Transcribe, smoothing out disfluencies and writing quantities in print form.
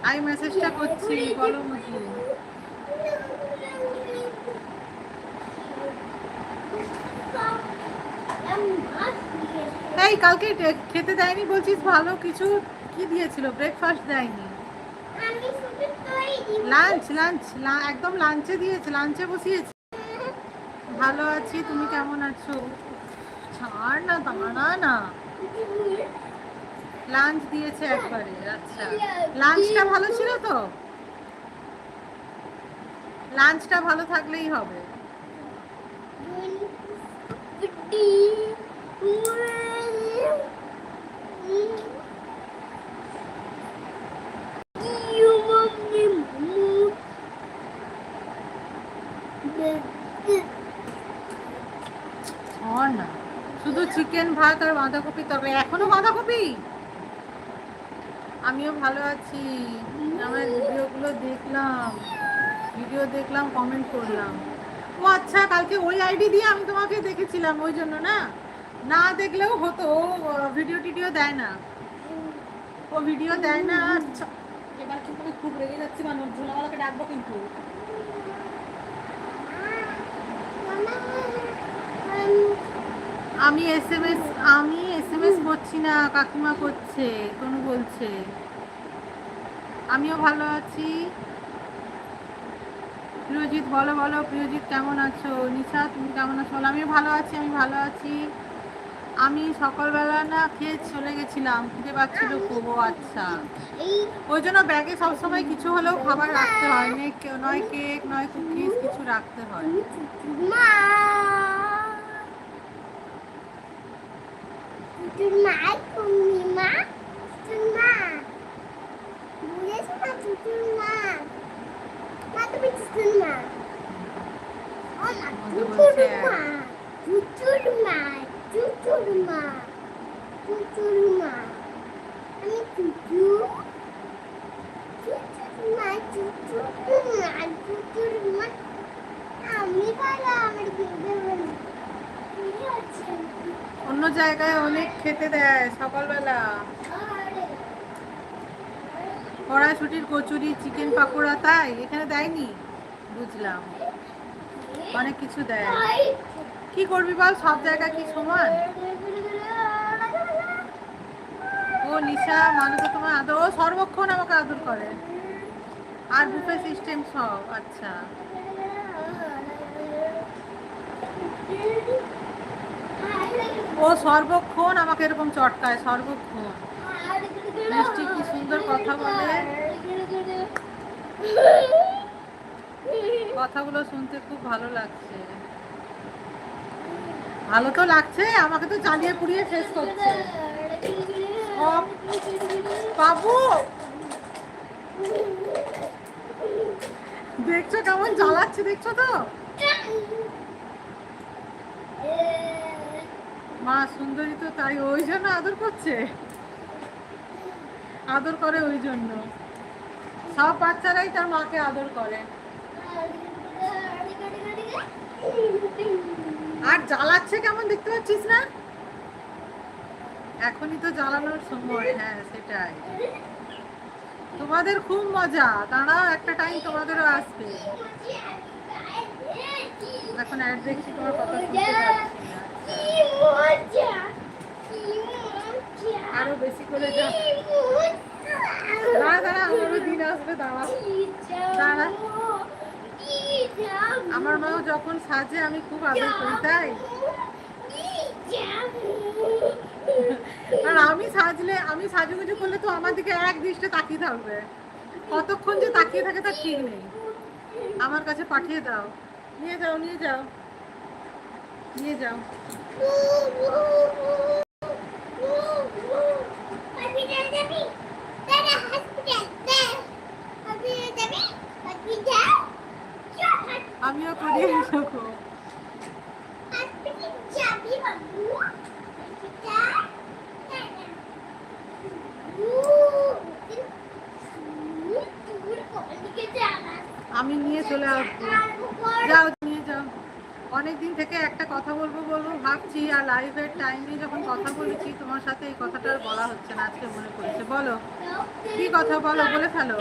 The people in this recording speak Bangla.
আমি মেসেজটা করছি, বলো মুখে। এই কালকে খেতে দেয়নি বলছিস, ভালো কিছু কি দিয়েছিল? ব্রেকফাস্ট দেয়নি, লাঞ্চ লাঞ্চ একদম লাঞ্চে দিয়েছে, লাঞ্চে বসিয়েছে। ভালো আছি, তুমি কেমন আছো? ছাড় না, দাঁড়া না। লাঞ্চ দিয়েছে একবারে। আচ্ছা, লাঞ্চটা ভালো ছিল তো? লাঞ্চটা ভালো থাকলেই হবে। না, শুধু চিকেন ভাত আর বাঁধাকপি তরকারি। এখনো বাঁধাকপি? আমিও ভালো আছি। আমার ভিডিও দেখলাম, কমেন্ট করলাম। ও আচ্ছা, কালকে ওই আইডি দিয়ে আমি তোমাকে দেখেছিলাম, ওই জন্য না? না দেখলেও হতো, ও ভিডিও টিডিও দেয় না, ও ভিডিও দেয় না। আচ্ছা, এবার কিন্তু আমি খুব রেগে যাচ্ছি, মানুষ ঝোলাওয়ালাকে ডাকবো কিন্তু। আমি এসএমএস করছি না, কাকিমা করছে, তনু বলছে। আমিও ভালো আছি। প্রিয়জিৎ বলো বলো, প্রিয়জিৎ কেমন আছো? নিশা তুমি কেমন আছো? আমিও ভালো আছি, আমি ভালো আছি। আমি সকালবেলা না খেয়ে চলে গেছিলাম, খিদে পাচ্ছিল খুব। আচ্ছা, ওই জন্য ব্যাগে সবসময় কিছু হলেও খাবার রাখতে হয়, নয় কেক নয় কুকিজ, কিছু রাখতে হয়। অন্য জায়গায় অনেক খেতে দেয় সকালবেলা, কড়াইশুটির কচুরি, চিকেন পাকোড়া, তাই এখানে দেয়নি? বুঝলাম, অনেক কিছু দেয়। কি করবি বল, সব জায়গায় কি সমান? ও নিশা, মানুষ তোমার আদর, ও সর্বক্ষণ আমাকে আদর করে, আর বুফে সিস্টেম সব। আচ্ছা, ও সর্বক্ষণ আমাকে এরকম চটকায়, সর্বক্ষণ। মিষ্টি কি সুন্দর কথা বলে, কথাগুলো শুনতে খুব ভালো লাগছে। ভালো তো লাগছে, আমাকে তো চালিয়ে পুড়িয়ে শেষ করছে। বাবু দেখছো কেমন জ্বালাচ্ছে, দেখছো তো? মা সুন্দরী তো, তাই ওই জন্য আদর করছে, আদর করে ওই জন্য। সব বাচ্চারাই তার মাকে আদর করে। আর জ্বালাচ্ছে কেমন, দেখতে পাচ্ছিস না? এখনই তো জ্বালানোর সময়। হ্যাঁ সেটাই, তোমাদের খুব মজা, দাঁড়াও একটা টাইম তোমাদেরও আসবে। এখন অ্যাড দেখছি, তোমার কথা শুনতে পাচ্ছি। আরো বেশি করে যা, দাঁড়া দাঁড়া, আমারও দিন আসবে, দাঁড়া দাঁড়া। আমার মাও যখন সাজে আমি খুব আদর করি, তাই। আর আমি সাজুগুজু করলে তো আমার দিকে এক দৃষ্টে তাকিয়ে থাকবে, কতক্ষণ যে তাকিয়ে থাকে তার ঠিক নেই। আমার কাছে পাঠিয়ে দাও, নিয়ে যাও নিয়ে যাও নিয়ে যাও। আমিও করি এসব। আমি নিয়ে চলে আসবো, যাও নিয়ে যাও। অনেক দিন থেকে একটা কথা বলবো বলবো ভাবছি, আর লাইভের টাইমে যখন কথা বলেছি তোমার সাথে এই কথাটা আর বলা হচ্ছে না, আজকে মনে পড়েছে। বলো কি কথা, বলো, বলে ফেলো।